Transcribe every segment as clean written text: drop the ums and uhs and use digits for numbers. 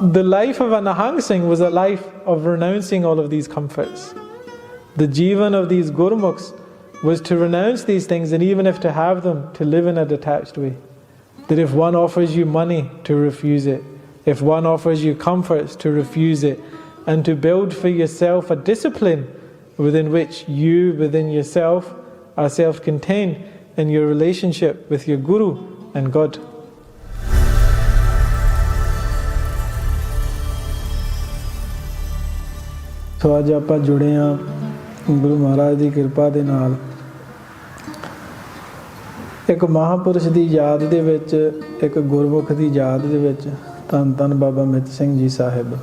the life of a Nihang Singh was a life of renouncing all of these comforts. The Jivan of these Gurmukhs was to renounce these things, and even if to have them, to live in a detached way. That if one offers you money, to refuse it. If one offers you comforts, to refuse it. And to build for yourself a discipline within which you, within yourself, are self-contained in your relationship with your Guru and God. So ਅੱਜ ਆਪਾਂ ਜੁੜੇ ਹਾਂ ਗੁਰੂ ਮਹਾਰਾਜ ਦੀ ਕਿਰਪਾ ਦੇ ਨਾਲ ਇੱਕ ਮਹਾਪੁਰਸ਼ ਦੀ ਯਾਦ ਦੇ ਵਿੱਚ, ਇੱਕ ਗੁਰਮੁਖ ਦੀ ਯਾਦ ਦੇ ਵਿੱਚ, ਧੰਨ ਧੰਨ ਬਾਬਾ ਮਿੱਤ ਸਿੰਘ ਜੀ ਸਾਹਿਬ।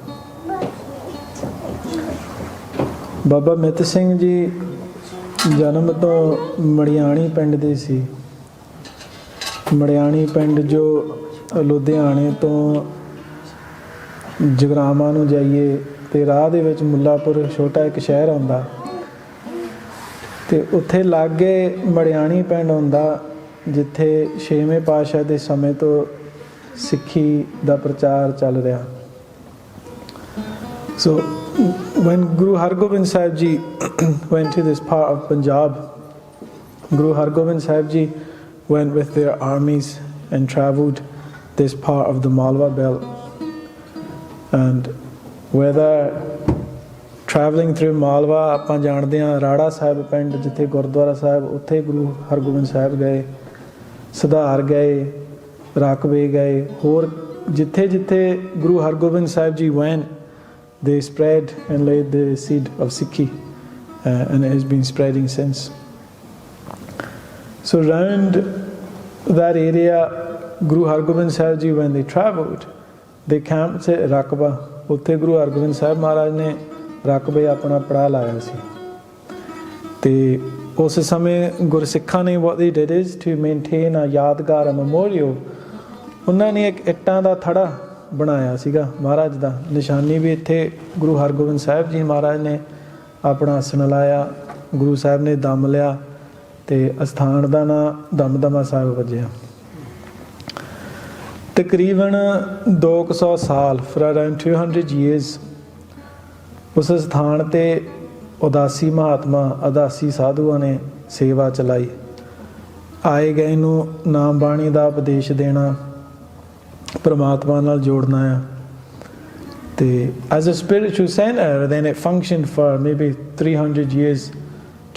ਬਾਬਾ ਮਿੱਤ ਸਿੰਘ ਜੀ ਜਨਮ ਤੋਂ ਮੜਿਆਣੀ ਪਿੰਡ ਦੇ ਸੀ। ਮੜਿਆਣੀ ਪਿੰਡ ਜੋ ਲੁਧਿਆਣੇ ਤੋਂ ਜਗਰਾਵਾਂ ਨੂੰ ਜਾਈਏ ਤੇ ਰਾਹ ਦੇ ਵਿੱਚ ਮੁੱਲਾਪੁਰ ਛੋਟਾ ਇੱਕ ਸ਼ਹਿਰ ਆਉਂਦਾ, ਤੇ ਉੱਥੇ ਲਾਗੇ ਮੜਿਆਣੀ ਪਿੰਡ ਆਉਂਦਾ ਜਿੱਥੇ 6ਵੇਂ ਪਾਤਸ਼ਾਹ ਦੇ ਸਮੇਂ ਤੋਂ ਸਿੱਖੀ ਦਾ ਪ੍ਰਚਾਰ ਚੱਲ ਰਿਹਾ। So when Guru Hargobind Sahib Ji went to this part of Punjab, Guru Hargobind Sahib Ji went with their armies and travelled this part of the Malwa belt. And whether travelling through Malwa, ਆਪਾਂ ਜਾਣਦੇ ਹਾਂ ਰਾੜਾ ਸਾਹਿਬ ਪਿੰਡ ਜਿੱਥੇ ਗੁਰਦੁਆਰਾ ਸਾਹਿਬ, ਉੱਥੇ ਗੁਰੂ ਹਰਗੋਬਿੰਦ ਸਾਹਿਬ ਗਏ, ਸੁਧਾਰ ਗਏ, ਰਾਕਵੇ ਗਏ, ਹੋਰ ਜਿੱਥੇ ਜਿੱਥੇ Guru Hargobind Sahib ji went, they spread and laid the seed of Sikhi, and it has been spreading since. So around that area, Guru Hargobind Sahib Ji, when they travelled, they camped at Raqba. ਉੱਥੇ ਗੁਰੂ ਹਰਗੋਬਿੰਦ ਸਾਹਿਬ ਮਹਾਰਾਜ ਨੇ ਰਕਬੇ ਆਪਣਾ ਪੜਾਅ ਲਾਇਆ ਸੀ। ਤੇ ਉਸ ਸਮੇਂ ਗੁਰਸਿੱਖਾਂ ਨੇ what they did is to maintain a ਯਾਦਗਾਰ, a memorial. ਉਹਨਾਂ ਨੇ ਇੱਕ ਇੱਟਾਂ ਦਾ ਥੜਾ ਬਣਾਇਆ ਸੀਗਾ ਮਹਾਰਾਜ ਦਾ, ਨਿਸ਼ਾਨੀ ਵੀ ਇੱਥੇ ਗੁਰੂ ਹਰਗੋਬਿੰਦ ਸਾਹਿਬ ਜੀ ਮਹਾਰਾਜ ਨੇ ਆਪਣਾ ਆਸਣ ਲਾਇਆ, ਗੁਰੂ ਸਾਹਿਬ ਨੇ ਦਮ ਲਿਆ ਤੇ ਅਸਥਾਨ ਦਾ ਨਾਂ ਦਮਦਮਾ ਸਾਹਿਬ ਵੱਜਿਆ। ਤਕਰੀਬਨ 200 ਸਾਲ, for around 200 years, ਉਸ ਸਥਾਨ 'ਤੇ ਉਦਾਸੀ ਮਹਾਤਮਾ, ਉਦਾਸੀ ਸਾਧੂਆਂ ਨੇ ਸੇਵਾ ਚਲਾਈ। ਆਏ ਗਏ ਨੂੰ ਨਾਮ ਬਾਣੀ ਦਾ ਉਪਦੇਸ਼ ਦੇਣਾ, ਪਰਮਾਤਮਾ ਨਾਲ ਜੋੜਨਾ ਆ। ਤੇ as a spiritual center, then it functioned for maybe 300 years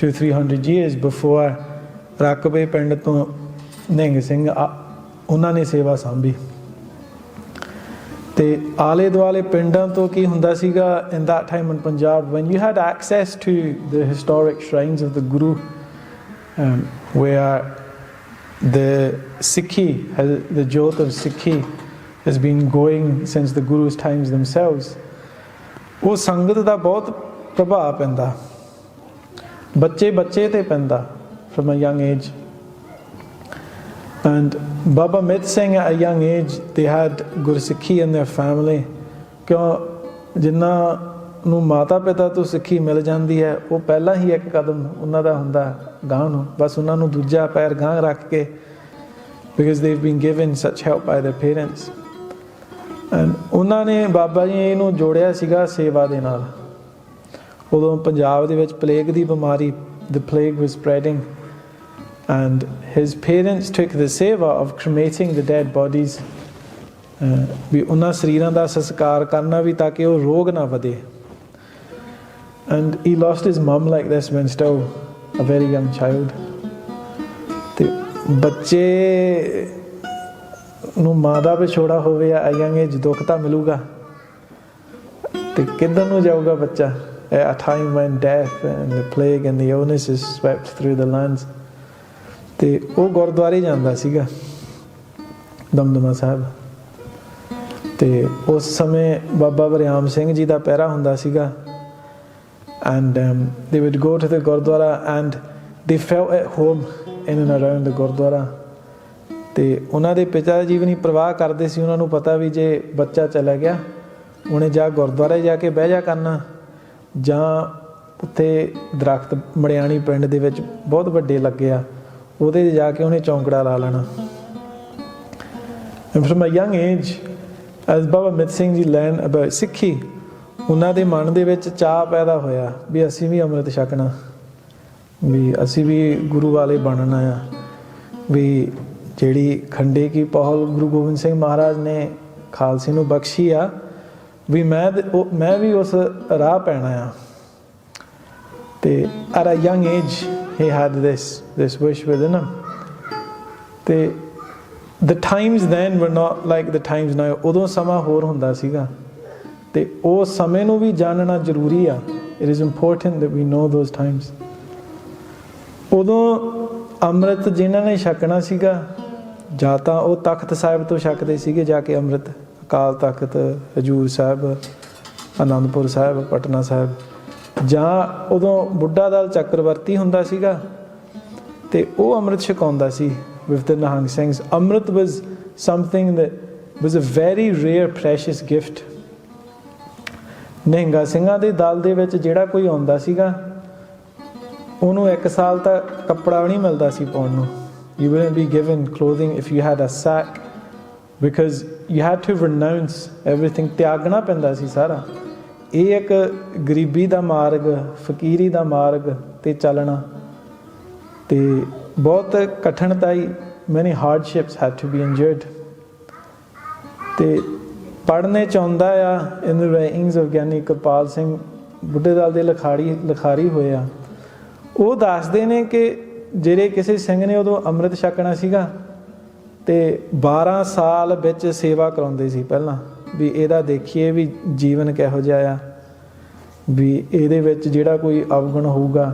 to 300 years before ਰਕਬੇ ਪਿੰਡ ਤੋਂ ਨਿਹੰਗ ਸਿੰਘ ਉਹਨਾਂ ਨੇ ਸੇਵਾ ਸਾਂਭੀ। ਤੇ ਆਲੇ ਦੁਆਲੇ ਪਿੰਡਾਂ ਤੋਂ ਕੀ ਹੁੰਦਾ ਸੀਗਾ in that time in Punjab, when you had access to the historic shrines of the Guru, where the Sikhi, the jyot of Sikhi has been going since the Guru's times themselves, ਉਹ ਸੰਗਤ ਦਾ ਬਹੁਤ ਪ੍ਰਭਾਵ ਪੈਂਦਾ, ਬੱਚੇ ਬੱਚੇ ਤੇ ਪੈਂਦਾ from a young age. And Baba Mitt Singh, at a young age, they had Gursikhi in their family. ਕਿਉਂ ਜਿਨ੍ਹਾਂ ਨੂੰ ਮਾਤਾ ਪਿਤਾ ਤੋਂ ਸਿੱਖੀ ਮਿਲ ਜਾਂਦੀ ਹੈ, ਉਹ ਪਹਿਲਾਂ ਹੀ ਇੱਕ ਕਦਮ ਉਹਨਾਂ ਦਾ ਹੁੰਦਾ ਗਾਂਹ ਨੂੰ, ਬਸ ਉਹਨਾਂ ਨੂੰ ਦੂਜਾ ਪੈਰ ਗਾਂਹ ਰੱਖ ਕੇ, because they've been given such help by their parents. And ਉਹਨਾਂ ਨੇ ਬਾਬਾ ਜੀ ਇਹਨੂੰ ਜੋੜਿਆ ਸੀਗਾ ਸੇਵਾ ਦੇ ਨਾਲ। ਉਦੋਂ ਪੰਜਾਬ ਦੇ ਵਿੱਚ ਪਲੇਗ ਦੀ ਬਿਮਾਰੀ, the plague was spreading, and his parents took the seva of cremating the dead bodies, ਵੀ ਉਹਨਾਂ ਸਰੀਰਾਂ ਦਾ ਸੰਸਕਾਰ ਕਰਨਾ ਵੀ ਤਾਂ ਕਿ ਉਹ ਰੋਗ ਨਾ ਵਧੇ। And he lost his mum like this when still a very young child. ਤੇ ਬੱਚੇ ਨੂੰ ਮਾਂ ਦਾ ਵਿਛੋੜਾ ਹੋਵੇ ਆ young age, ਦੁੱਖ ਤਾਂ ਮਿਲੂਗਾ, ਤੇ ਕਿੱਧਰ ਨੂੰ ਜਾਊਗਾ ਬੱਚਾ at a time when death and the plague and the illnesses swept through the lands. ਤੇ ਉਹ ਗੁਰਦੁਆਰੇ ਜਾਂਦਾ ਸੀਗਾ ਦਮਦਮਾ ਸਾਹਿਬ। ਤੇ ਉਸ ਸਮੇਂ ਬਾਬਾ ਬਰਿਆਮ ਸਿੰਘ ਜੀ ਦਾ ਪਹਿਰਾ ਹੁੰਦਾ ਸੀਗਾ। And they would go to the Gurdwara and they felt at home in and around the Gurdwara. ਤੇ ਉਹਨਾਂ ਦੇ ਪਿਤਾ ਜੀ ਵੀ ਨਹੀਂ ਪਰਵਾਹ ਕਰਦੇ ਸੀ, ਉਹਨਾਂ ਨੂੰ ਪਤਾ ਵੀ ਜੇ ਬੱਚਾ ਚਲਾ ਗਿਆ ਉਹਨੇ ਜਾਂ ਗੁਰਦੁਆਰੇ ਜਾ ਕੇ ਬਹਿ ਜਾ ਕਰਨਾ, ਜਾਂ ਉੱਥੇ ਦਰਖਤ ਮੜਿਆਣੀ ਪਿੰਡ ਦੇ ਵਿੱਚ ਬਹੁਤ ਵੱਡੇ ਲੱਗੇ ਆ, ਉਹਦੇ ਜਾ ਕੇ ਉਹਨੇ ਚੌਂਕੜਾ ਲਾ ਲੈਣਾ। And from a young age, as Baba Mitt Singh Ji learn about Sikhi, ਉਹਨਾਂ ਦੇ ਮਨ ਦੇ ਵਿੱਚ ਚਾਅ ਪੈਦਾ ਹੋਇਆ ਵੀ ਅਸੀਂ ਵੀ ਅੰਮ੍ਰਿਤ ਛਕਣਾ, ਵੀ ਅਸੀਂ ਵੀ ਗੁਰੂ ਵਾਲੇ ਬਣਨਾ ਆ, ਵੀ ਜਿਹੜੀ ਖੰਡੇ ਕੀ ਪਹਲ ਗੁਰੂ ਗੋਬਿੰਦ ਸਿੰਘ ਮਹਾਰਾਜ ਨੇ ਖਾਲਸੇ ਨੂੰ ਬਖਸ਼ੀ ਆ, ਵੀ ਮੈਂ ਵੀ ਉਸ ਰਾਹ ਪੈਣਾ ਆ। ਤੇ at a young age he had this wish within him. ਤੇ the times then were not like the times now. ਉਦੋਂ ਸਮਾਂ ਹੋਰ ਹੁੰਦਾ ਸੀਗਾ ਤੇ ਉਹ ਸਮੇਂ ਨੂੰ ਵੀ ਜਾਣਨਾ ਜ਼ਰੂਰੀ ਆ। It is important that we know those times. ਉਦੋਂ ਅੰਮ੍ਰਿਤ ਜਿਨ੍ਹਾਂ ਨੇ ਛਕਣਾ ਸੀਗਾ, ਜਾਂ ਤਾਂ ਉਹ ਤਖਤ ਸਾਹਿਬ ਤੋਂ ਛਕਦੇ ਸੀਗੇ ਜਾ ਕੇ ਅੰਮ੍ਰਿਤ, ਅਕਾਲ ਤਖਤ, ਹਜ਼ੂਰ ਸਾਹਿਬ, ਅਨੰਦਪੁਰ ਸਾਹਿਬ, ਪਟਨਾ ਸਾਹਿਬ, ਜਾਂ ਉਦੋਂ ਬੁੱਢਾ ਦਲ ਚੱਕਰਵਰਤੀ ਹੁੰਦਾ ਸੀਗਾ ਤੇ ਉਹ ਅੰਮ੍ਰਿਤ ਛਕਾਉਂਦਾ ਸੀ with the Nihang Singhs. Amrit was something that was a very rare, precious gift. ਨਿਹੰਗਾ ਸਿੰਘਾਂ ਦੇ ਦਲ ਦੇ ਵਿੱਚ ਜਿਹੜਾ ਕੋਈ ਆਉਂਦਾ ਸੀਗਾ, ਉਹਨੂੰ 1 ਸਾਲ ਤੱਕ ਕੱਪੜਾ ਵੀ ਨਹੀਂ ਮਿਲਦਾ ਸੀ ਪਾਉਣ ਨੂੰ। You wouldn't be given clothing if you had a sack, because you had to renounce everything. ਤਿਆਗਣਾ ਪੈਂਦਾ ਸੀ ਸਾਰਾ। ਇਹ ਇੱਕ ਗਰੀਬੀ ਦਾ ਮਾਰਗ, ਫਕੀਰੀ ਦਾ ਮਾਰਗ ਤੇ ਚੱਲਣਾ, ਤੇ ਬਹੁਤ ਕਠਿਨਤਾਈ, many hardships had to be endured. ਤੇ ਪੜ੍ਹਨੇ ਚਾਹੁੰਦਾ ਆ in the writings of ਗਿਆਨੀ ਕਿਰਪਾਲ ਸਿੰਘ, ਬੁੱਢੇ ਦਲ ਦੇ ਲਿਖਾਰੀ ਹੋਏ ਆ। ਉਹ ਦੱਸਦੇ ਨੇ ਕਿ ਜਿਹੜੇ ਕਿਸੇ ਸਿੰਘ ਨੇ ਉਦੋਂ ਅੰਮ੍ਰਿਤ ਛਕਣਾ ਸੀਗਾ ਤੇ 12 ਸਾਲ ਵਿੱਚ ਸੇਵਾ ਕਰਾਉਂਦੇ ਸੀ ਪਹਿਲਾਂ, ਵੀ ਇਹਦਾ ਦੇਖੀਏ ਵੀ ਜੀਵਨ ਕਿਹੋ ਜਿਹਾ ਆ, ਵੀ ਇਹਦੇ ਵਿੱਚ ਜਿਹੜਾ ਕੋਈ ਅਵਗੁਣ ਹੋਊਗਾ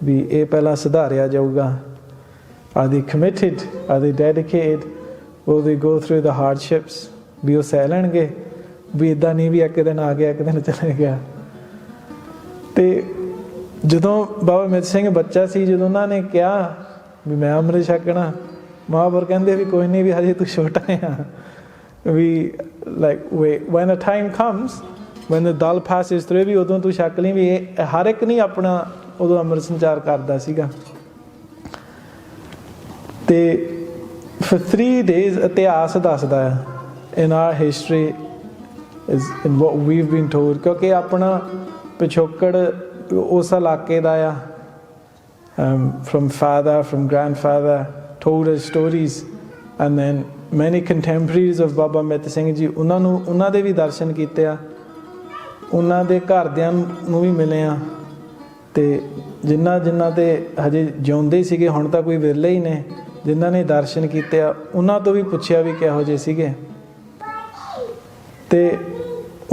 ਵੀ ਇਹ ਪਹਿਲਾਂ ਸੁਧਾਰਿਆ ਜਾਊਗਾ। Are they committed? Are they dedicated? Will they go through the hardships? ਵੀ ਉਹ ਸਹਿ ਲੈਣਗੇ, ਵੀ ਇੱਦਾਂ ਨਹੀਂ ਵੀ ਇੱਕ ਦਿਨ ਆ ਗਿਆ ਇੱਕ ਦਿਨ ਚਲੇ ਗਿਆ। ਤੇ ਜਦੋਂ ਬਾਬਾ ਮਿੱਤ ਸਿੰਘ ਬੱਚਾ ਸੀ, ਜਦੋਂ ਉਹਨਾਂ ਨੇ ਕਿਹਾ ਵੀ ਮੈਂ ਅੰਮ੍ਰਿਤ ਛਕਣਾ, ਮਹਾਂਪੁਰ ਕਹਿੰਦੇ ਵੀ ਕੋਈ ਨਹੀਂ, ਵੀ ਹਜੇ ਤੂੰ ਛੋਟਾ ਆ, ਵੀ like wait, when a time comes, when the dal passes through, ਵੀ ਉਦੋਂ ਤੂੰ ਛਕ ਲਈ। ਵੀ ਇਹ ਹਰ ਇੱਕ ਨਹੀਂ ਆਪਣਾ ਉਦੋਂ ਅੰਮ੍ਰਿਤ ਸੰਚਾਰ ਕਰਦਾ ਸੀਗਾ। ਤੇ for 3 days ਇਤਿਹਾਸ ਦੱਸਦਾ ਆ in our history, is in what we've been told, ਕਿਉਂਕਿ ਆਪਣਾ ਪਿਛੋਕੜ ਉਸ ਇਲਾਕੇ ਦਾ ਆ। From father, from grandfather told us stories, and then many contemporaries of Baba Mitt Singh Ji, ਉਹਨਾਂ ਦੇ ਵੀ ਦਰਸ਼ਨ ਕੀਤੇ ਆ, ਉਹਨਾਂ ਦੇ ਘਰਦਿਆਂ ਨੂੰ ਵੀ ਮਿਲੇ ਆ, ਤੇ ਜਿਨ੍ਹਾਂ ਤੇ ਹਜੇ ਜਿਉਂਦੇ ਸੀਗੇ, ਹੁਣ ਤਾਂ ਕੋਈ ਵਿਰਲੇ ਹੀ ਨੇ, ਜਿਨ੍ਹਾਂ ਨੇ ਦਰਸ਼ਨ ਕੀਤੇ ਆ, ਉਹਨਾਂ ਤੋਂ ਵੀ ਪੁੱਛਿਆ ਵੀ ਕਿਹੋ ਜਿਹੇ ਸੀਗੇ। ਤੇ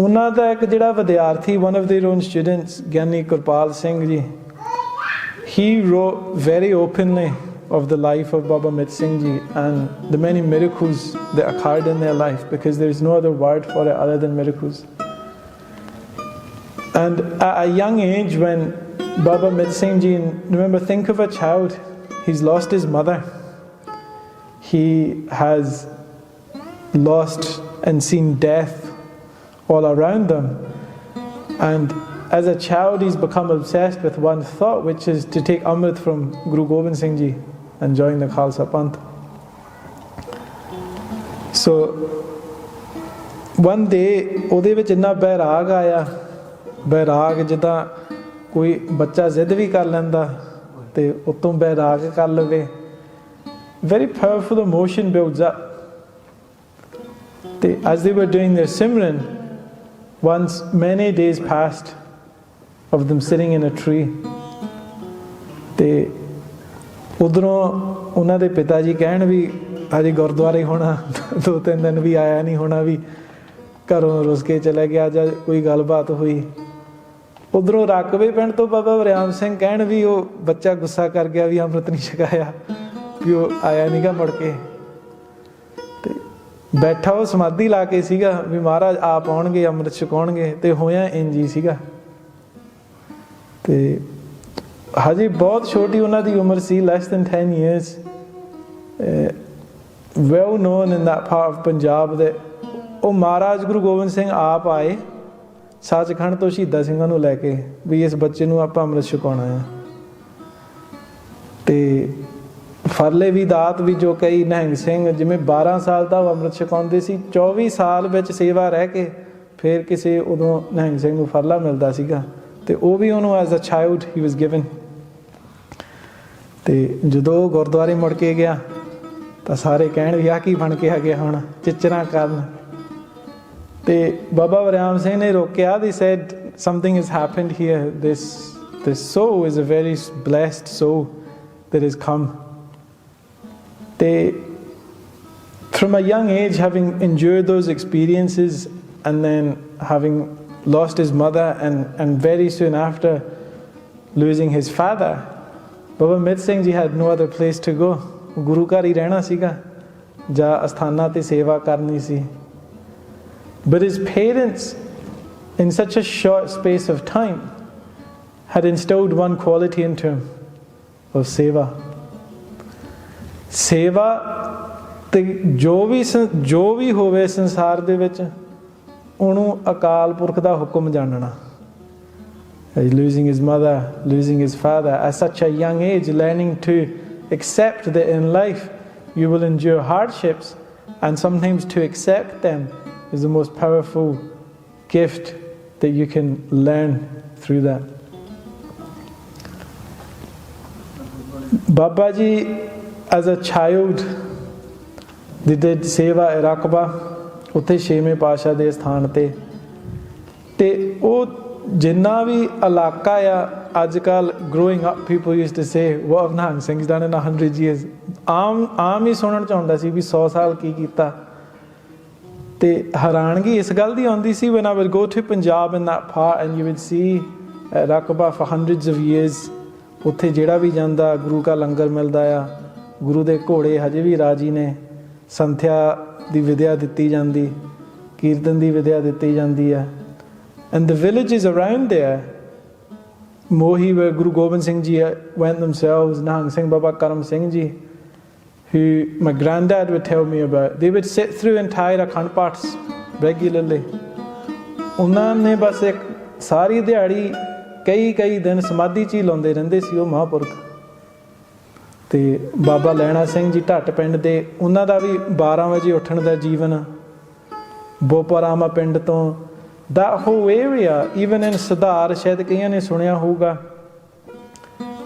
ਉਹਨਾਂ ਦਾ ਇੱਕ ਜਿਹੜਾ ਵਿਦਿਆਰਥੀ, one of their own students, Giani Kirpal Singh ji, he wrote very openly of the life of Baba Mitt Singh Ji and the many miracles that occurred in their life, because there is no other word for it other than miracles. And at a young age, when Baba Mitt Singh Ji, remember, think of a child, he's lost his mother, he has lost and seen death all around them, and as a child he's become obsessed with one thought, which is to take Amrit from Guru Gobind Singh Ji and join the Khalsa Panth. So one day ਉਹਦੇ ਵਿੱਚ ਇੰਨਾ ਬੈਰਾਗ ਆਇਆ, ਬੈਰਾਗ ਜਿੱਦਾਂ ਕੋਈ ਬੱਚਾ ਜ਼ਿੱਦ ਵੀ ਕਰ ਲੈਂਦਾ ਤੇ ਉਤੋਂ ਬੈਰਾਗ ਕਰ ਲਵੇ। Very powerful emotion builds up. As they were doing their Simran, once many days passed of them sitting in a tree, ਤੇ ਉਧਰੋਂ ਉਹਨਾਂ ਦੇ ਪਿਤਾ ਜੀ ਕਹਿਣ ਵੀ ਅਜੇ ਗੁਰਦੁਆਰੇ ਹੋਣਾ, 2-3 ਦਿਨ ਵੀ ਆਇਆ ਨਹੀਂ ਹੋਣਾ, ਵੀ ਘਰੋਂ ਰੁੱਸ ਕੇ ਚਲਾ ਗਿਆ ਜਾਂ ਕੋਈ ਗੱਲਬਾਤ ਹੋਈ। ਉਧਰੋਂ ਰਕਬੇ ਪਿੰਡ ਤੋਂ ਬਾਬਾ ਵਰਿਆਮ ਸਿੰਘ ਕਹਿਣ ਵੀ ਉਹ ਬੱਚਾ ਗੁੱਸਾ ਕਰ ਗਿਆ ਵੀ ਅੰਮ੍ਰਿਤ ਨਹੀਂ ਛਕਾਇਆ, ਵੀ ਉਹ ਆਇਆ ਨਹੀਂ ਗਾ ਮੁੜ ਕੇ। ਤੇ ਬੈਠਾ ਉਹ ਸਮਾਧੀ ਲਾ ਕੇ ਸੀਗਾ ਵੀ ਮਹਾਰਾਜ ਆਪ ਆਉਣਗੇ, ਅੰਮ੍ਰਿਤ ਛਕਾਉਣਗੇ, ਤੇ ਹੋਇਆ ਇੰਝ ਹੀ ਸੀਗਾ। ਤੇ ਹਜੇ ਬਹੁਤ ਛੋਟੀ ਉਹਨਾਂ ਦੀ ਉਮਰ ਸੀ, less than 10 years, well known in that part of Punjab that ਉਹ ਮਹਾਰਾਜ ਗੁਰੂ ਗੋਬਿੰਦ ਸਿੰਘ ਆਪ ਆਏ ਸੱਚਖੰਡ ਤੋਂ ਸ਼ਹੀਦਾਂ ਸਿੰਘਾਂ ਨੂੰ ਲੈ ਕੇ, ਵੀ ਇਸ ਬੱਚੇ ਨੂੰ ਆਪਾਂ ਅੰਮ੍ਰਿਤ ਛਕਾਉਣਾ ਆ। ਤੇ ਫਰਲੇ ਵੀ ਦਾਤ ਵੀ ਜੋ ਕਈ ਨਿਹੰਗ ਸਿੰਘ ਜਿਵੇਂ 12 ਸਾਲ ਦਾ ਉਹ ਅੰਮ੍ਰਿਤ ਛਕਾਉਂਦੇ ਸੀ, 24 ਸਾਲ ਵਿੱਚ ਸੇਵਾ ਰਹਿ ਕੇ ਫਿਰ ਕਿਸੇ ਉਦੋਂ ਨਿਹੰਗ ਸਿੰਘ ਨੂੰ ਫਰਲਾ ਮਿਲਦਾ ਸੀਗਾ, ਅਤੇ ਉਹ ਵੀ ਉਹਨੂੰ ਐਜ਼ ਅ ਚਾਈਲਡ ਹੀ ਵਾਜ਼ ਗਿਵਨ। ਅਤੇ ਜਦੋਂ ਗੁਰਦੁਆਰੇ ਮੁੜ ਕੇ ਗਿਆ ਤਾਂ ਸਾਰੇ ਕਹਿਣ ਵੀ ਆਹ ਕੀ ਬਣ ਕੇ ਆ ਗਿਆ ਹੁਣ, ਚਿੱਚਰਾਂ ਕਰਨ। ਅਤੇ ਬਾਬਾ ਵਰਿਆਮ ਸਿੰਘ ਨੇ ਰੋਕਿਆ, they said something has happened here, this soul is a very blessed soul that has come. They, from a young age, having endured those experiences and then having lost his mother and very soon after losing his father, Baba Mitt Singh Ji had no other place to go. ਗੁਰੂ ਘਰ ਹੀ ਰਹਿਣਾ ਸੀਗਾ ਜਾਂ ਅਸਥਾਨਾਂ 'ਤੇ ਸੇਵਾ ਕਰਨੀ ਸੀ। But his parents, in such a short space of time, had instilled one quality into him of seva. ਸੇਵਾ ਤੇ ਜੋ ਵੀ ਹੋਵੇ ਸੰਸਾਰ ਦੇ ਵਿੱਚ ਉਹਨੂੰ ਅਕਾਲ ਪੁਰਖ ਦਾ ਹੁਕਮ ਜਾਣਨਾ। Losing his mother, losing his father at such a young age, learning to accept that in life you will endure hardships, and sometimes to accept them is the most powerful gift that you can learn through that. Baba Ji, as a child, they did seva at Raqba, ਉੱਥੇ 6ਵੇਂ ਪਾਤਸ਼ਾਹ ਦੇ ਸਥਾਨ 'ਤੇ, ਅਤੇ ਉਹ ਜਿੰਨਾ ਵੀ ਇਲਾਕਾ ਆ ਅੱਜ ਕੱਲ੍ਹ growing up people used to say what have Nihang Singhs done in 100 years, ਆਮ ਹੀ ਸੁਣਨ 'ਚ ਆਉਂਦਾ ਸੀ ਵੀ 100 ਸਾਲ ਕੀ ਕੀਤਾ। ਅਤੇ ਹੈਰਾਨਗੀ ਇਸ ਗੱਲ ਦੀ ਆਉਂਦੀ ਸੀ when I would go to Punjab in that part and you would see Raqba for hundreds of years, ਉੱਥੇ ਜਿਹੜਾ ਵੀ ਜਾਂਦਾ ਗੁਰੂ ਕਾ ਲੰਗਰ ਮਿਲਦਾ ਆ, ਗੁਰੂ ਦੇ ਘੋੜੇ ਹਜੇ ਵੀ ਰਾਜੀ ਨੇ, ਸੰਥਿਆ ਦੀ ਵਿਦਿਆ ਦਿੱਤੀ ਜਾਂਦੀ, ਕੀਰਤਨ ਦੀ ਵਿਦਿਆ ਦਿੱਤੀ ਜਾਂਦੀ ਹੈ। And the villages around there, Mohi, where Guru Gobind Singh Ji went themselves, Nihang Singh, Baba Karam Singh Ji, who my granddad would tell me about, they would sit through entire Akhand Paths regularly. ਉਹਨਾਂ ਨੇ ਬਸ ਇੱਕ ਸਾਰੀ ਦਿਹਾੜੀ ਕਈ ਦਿਨ ਸਮਾਧੀ 'ਚ ਹੀ ਲਾਉਂਦੇ ਰਹਿੰਦੇ ਸੀ ਉਹ ਮਹਾਂਪੁਰਖ। ਅਤੇ ਬਾਬਾ ਲਹਿਣਾ ਸਿੰਘ ਜੀ ਢੱਟ ਪਿੰਡ ਦੇ, ਉਹਨਾਂ ਦਾ ਵੀ 12 ਵਜੇ ਉੱਠਣ ਦਾ ਜੀਵਨ, ਬੋਪਾਰਾਮਾ ਪਿੰਡ ਤੋਂ that whole area, even in ਸੁਧਾਰ, ਸ਼ਾਇਦ ਕਈਆਂ ਨੇ ਸੁਣਿਆ ਹੋਊਗਾ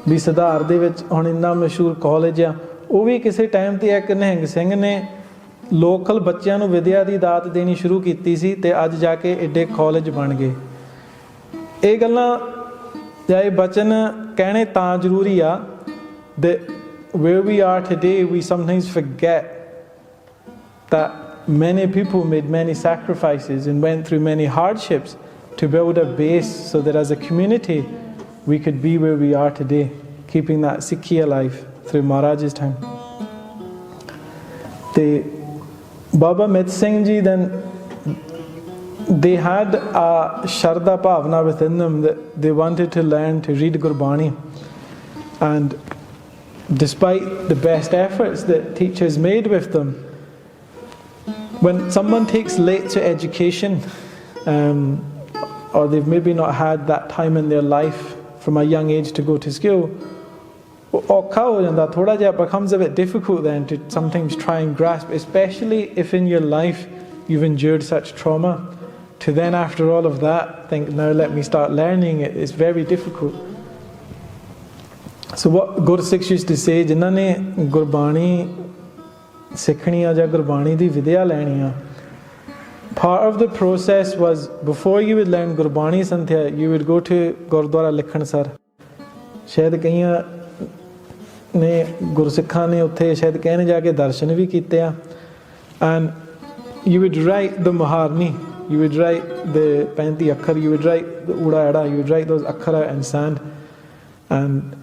ਵੀ ਸੁਧਾਰ ਦੇ ਵਿੱਚ ਹੁਣ ਇੰਨਾ ਮਸ਼ਹੂਰ ਕਾਲਜ ਆ, ਉਹ ਵੀ ਕਿਸੇ ਟਾਈਮ 'ਤੇ ਇੱਕ ਨਿਹੰਗ ਸਿੰਘ ਨੇ ਲੋਕਲ ਬੱਚਿਆਂ ਨੂੰ ਵਿਦਿਆ ਦੀ ਦਾਤ ਦੇਣੀ ਸ਼ੁਰੂ ਕੀਤੀ ਸੀ, ਅਤੇ ਅੱਜ ਜਾ ਕੇ ਐਡੇ ਕਾਲਜ ਬਣ ਗਏ। ਇਹ ਗੱਲਾਂ ਜਾਂ ਇਹ ਬਚਨ ਕਹਿਣੇ ਤਾਂ ਜ਼ਰੂਰੀ ਆ that where we are today we sometimes forget that many people made many sacrifices and went through many hardships to build a base so that as a community we could be where we are today, keeping that Sikhi alive through Maharaj's time. Baba Mitt Singh Ji, then they had a Sharda Bhavana within them that they wanted to learn to read Gurbani, and despite the best efforts that teachers made with them, when someone takes late to education, or they've maybe not had that time in their life from a young age to go to school, ਔਖਾ ਹੋ ਜਾਂਦਾ ਥੋੜ੍ਹਾ ਜਿਹਾ, becomes a bit difficult then to sometimes try and grasp, especially if in your life you've endured such trauma, to then after all of that think now let me start learning it is very difficult. So what Gursikhs used to say, ਜਿਨ੍ਹਾਂ ਨੇ ਗੁਰਬਾਣੀ ਸਿੱਖਣੀ ਆ ਜਾਂ ਗੁਰਬਾਣੀ ਦੀ ਵਿਦਿਆ ਲੈਣੀ ਆ, part of the process was before you would learn Gurbani Santhiya, you would go to Gurdwara ਲਿਖਣ sir. ਸ਼ਾਇਦ ਕਈਆਂ ਨੇ ਗੁਰਸਿੱਖਾਂ ਨੇ ਉੱਥੇ ਸ਼ਾਇਦ ਕਹਿਣ ਜਾ ਕੇ ਦਰਸ਼ਨ ਵੀ ਕੀਤੇ ਆ, and you would write the Maharni, you would write the 35 ਅੱਖਰ, you would write the ਊੜਾ ਐੜਾ, you would write those ਅੱਖਰ out in sand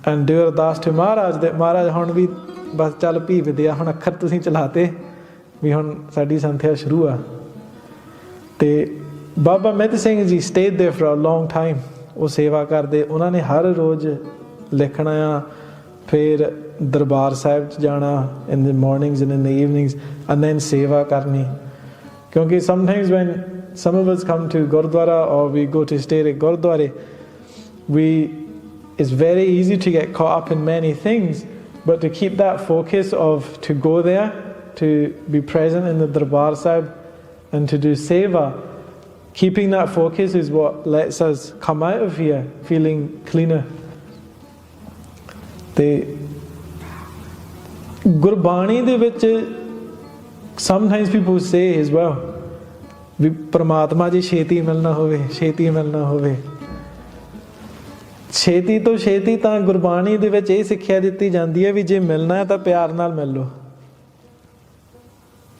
and do ਅਰਦਾਸ to Maharaj that Maharaj ਹੁਣ ਵੀ ਬਸ ਚੱਲ ਪੀ ਵਿਦਿਆ, ਹੁਣ ਅੱਖਰ ਤੁਸੀਂ ਚਲਾਤੇ ਵੀ ਹੁਣ ਸਾਡੀ ਸੰਥਿਆ ਸ਼ੁਰੂ ਆ। ਅਤੇ ਬਾਬਾ ਮਿੱਤ Singh ji stayed there for a long time, ਉਹ ਸੇਵਾ ਕਰਦੇ, ਉਹਨਾਂ ਨੇ ਹਰ ਰੋਜ਼ ਲਿਖਣਾ ਆ, ਫਿਰ ਦਰਬਾਰ ਸਾਹਿਬ 'ਚ ਜਾਣਾ in the mornings and in the evenings, and then ਸੇਵਾ ਕਰਨੀ, ਕਿਉਂਕਿ sometimes when some of us come to Gurdwara or we go to stay at Gurdwara, it's very easy to get caught up in many things, But to keep that focus of to go there, to be present in the Darbar Sahib and to do seva, keeping that focus is what lets us come out of here feeling cleaner. The Gurbani de vich, sometimes people say as well, ਵੀ ਪਰਮਾਤਮਾ ਜੀ ਛੇਤੀ ਮਿਲਣਾ ਹੋਵੇ, ਛੇਤੀ ਮਿਲਣਾ ਹੋਵੇ। ਛੇਤੀ ਤੋਂ ਛੇਤੀ ਤਾਂ ਗੁਰਬਾਣੀ ਦੇ ਵਿੱਚ ਇਹ ਸਿੱਖਿਆ ਦਿੱਤੀ ਜਾਂਦੀ ਹੈ ਵੀ ਜੇ ਮਿਲਣਾ ਹੈ ਤਾਂ ਪਿਆਰ ਨਾਲ ਮਿਲ ਲਓ,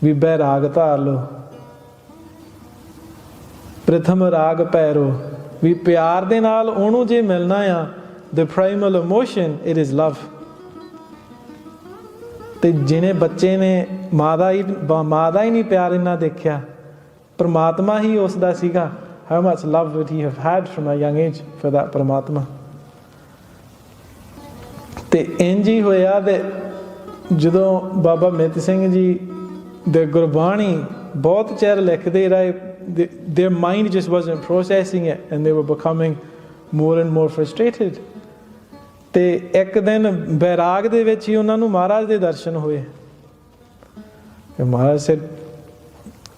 ਵੀ ਬੈਰਾਗ ਧਾਰ ਲਓ, ਪ੍ਰਥਮ ਰਾਗ ਪੈਰੋ, ਵੀ ਪਿਆਰ ਦੇ ਨਾਲ ਉਹਨੂੰ ਜੇ ਮਿਲਣਾ ਆ, the primal emotion, it is love। ਤੇ ਜਿਹਨੇ ਬੱਚੇ ਨੇ ਮਾਂ ਦਾ ਹੀ ਨਹੀਂ ਪਿਆਰ ਇੰਨਾ ਦੇਖਿਆ, ਪਰਮਾਤਮਾ ਹੀ ਉਸ ਦਾ ਸੀਗਾ, how much love would he have had from a young age for that ਪਰਮਾਤਮਾ। ਤੇ ਇੰਝ ਹੀ ਹੋਇਆ ਤੇ ਜਦੋਂ ਬਾਬਾ ਮਿੱਤ ਸਿੰਘ ਜੀ ਦੇ ਗੁਰਬਾਣੀ ਬਹੁਤ ਚਿਰ ਲਿਖਦੇ ਰਹੇ, their mind just wasn't processing it and they were becoming more and more frustrated। ਤੇ ਇੱਕ ਦਿਨ ਬੈਰਾਗ ਦੇ ਵਿੱਚ ਹੀ ਉਹਨਾਂ ਨੂੰ ਮਹਾਰਾਜ ਦੇ ਦਰਸ਼ਨ ਹੋਏ। ਮਹਾਰਾਜ said,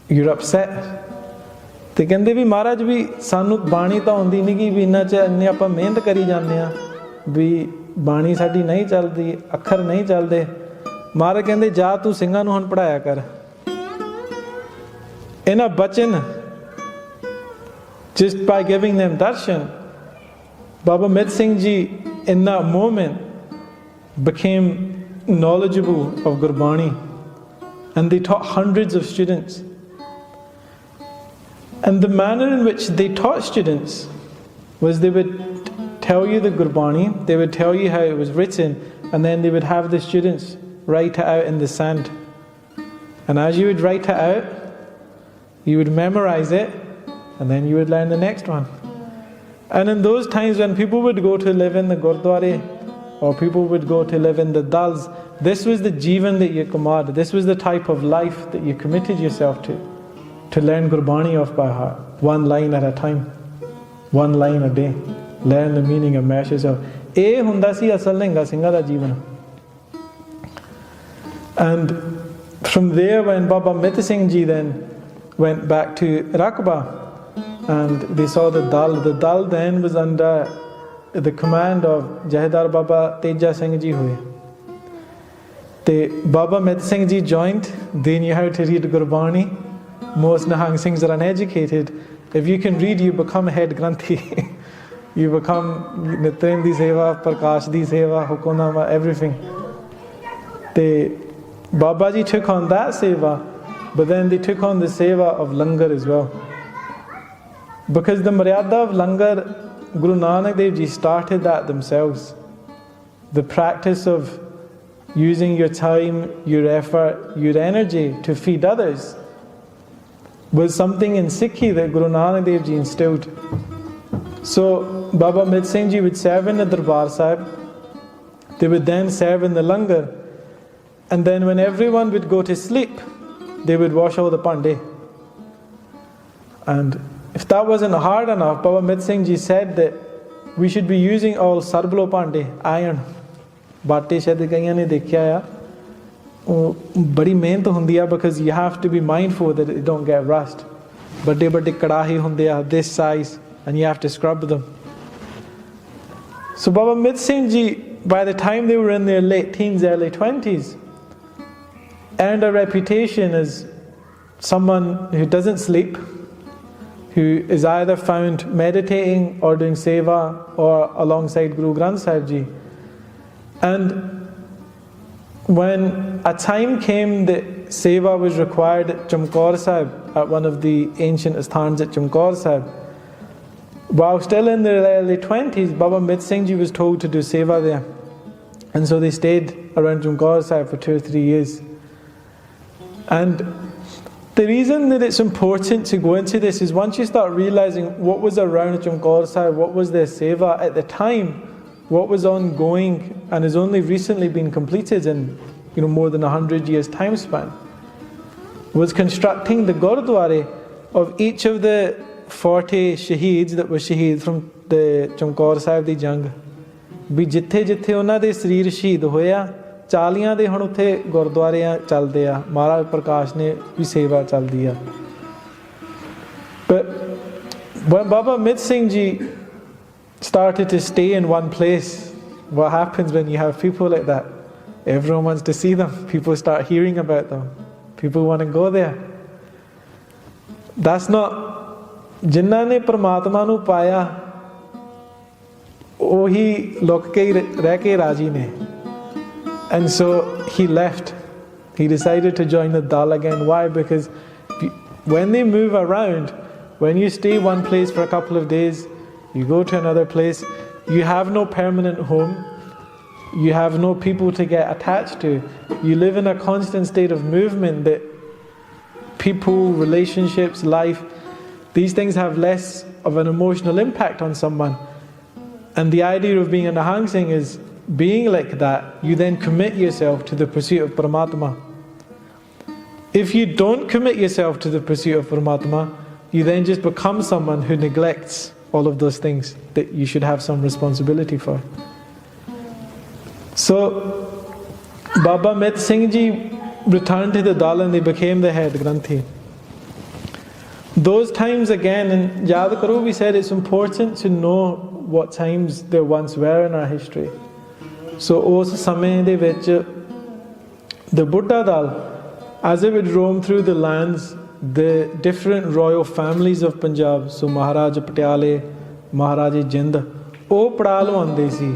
you're upset। ਤੇ ਕਹਿੰਦੇ ਵੀ ਮਹਾਰਾਜ ਵੀ ਸਾਨੂੰ ਬਾਣੀ ਤਾਂ ਆਉਂਦੀ ਨਹੀਂ ਗੀ, ਵੀ ਇੰਨੇ ਆਪਾਂ ਮਿਹਨਤ ਕਰੀ ਜਾਂਦੇ ਹਾਂ ਵੀ ਬਾਣੀ ਸਾਡੀ ਨਹੀਂ ਚੱਲਦੀ, ਅੱਖਰ ਨਹੀਂ ਚੱਲਦੇ। ਮਹਾਰਾਜ ਕਹਿੰਦੇ ਜਾ ਤੂੰ ਸਿੰਘਾਂ ਨੂੰ ਹੁਣ ਪੜ੍ਹਾਇਆ ਕਰ। In a bachan, just by giving them darshan, Baba Mitt Singh Ji in that moment became knowledgeable of Gurbani, and they taught hundreds of students. And the manner in which they taught students was they would tell you the Gurbani, they would tell you how it was written, and then they would have the students write it out in the sand. And as you would write it out, you would memorize it, and then you would learn the next one. And in those times when people would go to live in the Gurdwara, or people would go to live in the Dals, this was the Jivan that you command, this was the type of life that you committed yourself to learn Gurbani off by heart, one line at a time, one line a day, learn the meaning, immerse yourself. ਇਹ ਹੁੰਦਾ ਸੀ ਅਸਲ ਨਿਹੰਗਾਂ ਸਿੰਘਾਂ ਦਾ ਜੀਵਨ। And from there, when Baba Mitt Singh Ji then went back to Raqba and they saw the Dal then was under the command of Jahedar Baba Teja Singh Ji hoye. Te Baba Mitt Singh Ji joined, they knew how to read Gurbani. Most Nihang Singhs are uneducated. If you can read, you become a head granthi. You become Nityam di seva, Prakash di seva, Hukunama, everything. Te Baba Ji took on that seva, but then they took on the seva of langar as well. Because the Maryada of langar, Guru Nanak Dev Ji started that themselves. The practice of using your time, your effort, your energy to feed others was something in Sikhi that Guru Nanak Dev Ji instilled. So Baba Mitt Singh Ji would serve in the Darbar Sahib, they would then serve in the langar, and then when everyone would go to sleep, they would wash all the pande. And if that wasn't hard enough, Baba Mitt Singh Ji said that we should be using all sarblo pande, iron. Baate shayad kaiyan ne dekhya ya, badi mehnat hundi hai, because you have to be mindful that it don't get rust. Bade kadahi hunde hai this size, and you have to scrub them. So Baba Mitt Singh Ji, by the time they were in their late teens, early 20s, earned a reputation as someone who doesn't sleep, who is either found meditating or doing seva or alongside Guru Granth Sahib Ji. And when a time came that seva was required at Chamkaur Sahib, at one of the ancient asthans at Chamkaur Sahib, while still in their early 20s, Baba Mitt Singh Ji was told to do seva there. And so they stayed around Chamkaur Sahib for 2 or 3 years. And the reason that it's important to go into this is once you start realizing what was around Chamkaur Sahib, what was their seva at the time, what was ongoing and has only recently been completed in more than 100 years time span, was constructing the Gurdwara of each of the 40 shaheeds that were shaheed from the Chamkaur Sahib di jang. ਵੀ ਜਿੱਥੇ ਜਿੱਥੇ ਉਹਨਾਂ ਦੇ ਸਰੀਰ ਸ਼ਹੀਦ ਹੋਇਆ 40 ਦੇ ਹੁਣ ਉੱਥੇ ਗੁਰਦੁਆਰੇ ਚੱਲਦੇ ਆ, ਮਹਾਰਾਜ ਪ੍ਰਕਾਸ਼ ਨੇ ਵੀ ਸੇਵਾ ਚੱਲਦੀ ਆ। But when Baba Mitt Singh Ji started to stay in one place, what happens when you have people like that? Everyone wants to see them. People start hearing about them. People want to go there. That's not, ਜਿਨ੍ਹਾਂ ਨੇ ਪਰਮਾਤਮਾ ਨੂੰ ਪਾਇਆ ਉਹੀ look ਕੇ ਰਹਿ ਕੇ ਰਾਜੀ ਨੇ। And so he left. He decided to join the Dal again. Why? Because when they move around, when you stay one place for a couple of days, you go to another place, you have no permanent home, you have no people to get attached to, you live in a constant state of movement, that people, relationships, life, these things have less of an emotional impact on someone. And the idea of being a Nihang Singh is being like that, you then commit yourself to the pursuit of Paramatma. If you don't commit yourself to the pursuit of Paramatma, you then just become someone who neglects all of those things that you should have some responsibility for. So Baba Mitt Singh Ji returned to the Dal and they became the head Granthi. Those times again, and Yad Karo, we said it's important to know what times there once were in our history. So us samay de vich the Budha Dal, as it would roam through the lands, the different royal families of Punjab, so Maharaj Patiala, Maharaj Jind, oh ਪੜਾ ਲਵਾਉਂਦੇ ਸੀ,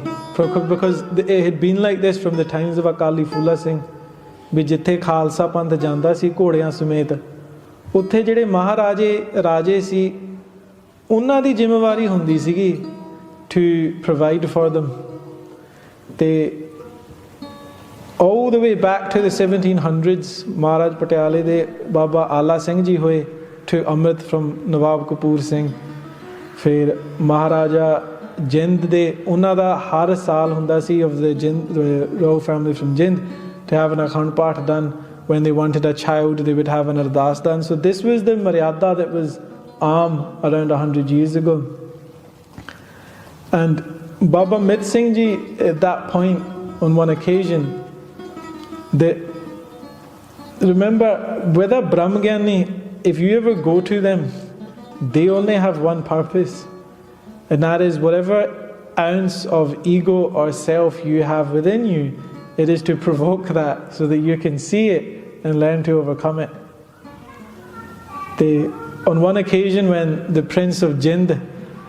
because it had been like this from the times of Akali Phula Singh, ਵੀ ਜਿੱਥੇ ਖਾਲਸਾ ਪੰਥ ਜਾਂਦਾ ਸੀ ਘੋੜਿਆਂ ਸਮੇਤ, ਉੱਥੇ ਜਿਹੜੇ ਮਹਾਰਾਜੇ ਰਾਜੇ ਸੀ ਉਹਨਾਂ ਦੀ ਜ਼ਿੰਮੇਵਾਰੀ ਹੁੰਦੀ ਸੀਗੀ to provide for them. ਤੇ all the way back to the 1700s, Maharaj Patiala ਦੇ ਬਾਬਾ ਆਲਾ ਸਿੰਘ ਜੀ ਹੋਏ to Amrit from Nawab Kapoor Singh, ਫਿਰ ਮਹਾਰਾਜਾ ਜਿੰਦ ਦੇ ਉਹਨਾਂ ਦਾ ਹਰ ਸਾਲ ਹੁੰਦਾ ਸੀ of the Jind, the royal family from Jind, to have an akhand path done. When they wanted a child, they would have an ardas done. So this was the maryada that was aam around 100 years ago. And Baba Mitt Singh Ji at that point, on one occasion, remember whether Brahmgiani, if you ever go to them, they only have one purpose, and that is whatever ounce of ego or self you have within you, it is to provoke that so that you can see it and learn to overcome it. On one occasion when the Prince of Jind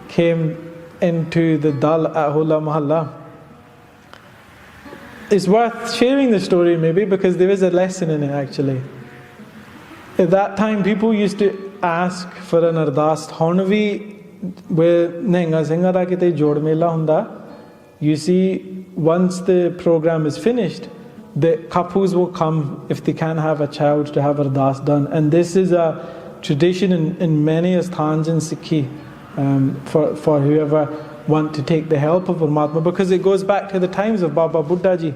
came into the Dal at Hola Mahalla, it's worth sharing the story maybe because there is a lesson in it actually. At that time people used to ask for an ardas. ਹੁਣ ਵੀ ਨਿਹੰਗਾਂ ਸਿੰਘਾਂ ਦਾ ਕਿਤੇ ਜੋੜ ਮੇਲਾ ਹੁੰਦਾ, you see once the program is finished, the couples will come if they can't have a child to have ardas done. And this is a tradition in many asthans in Sikhi, for whoever want to take the help of Paramatma, because it goes back to the times of Baba Buddha Ji,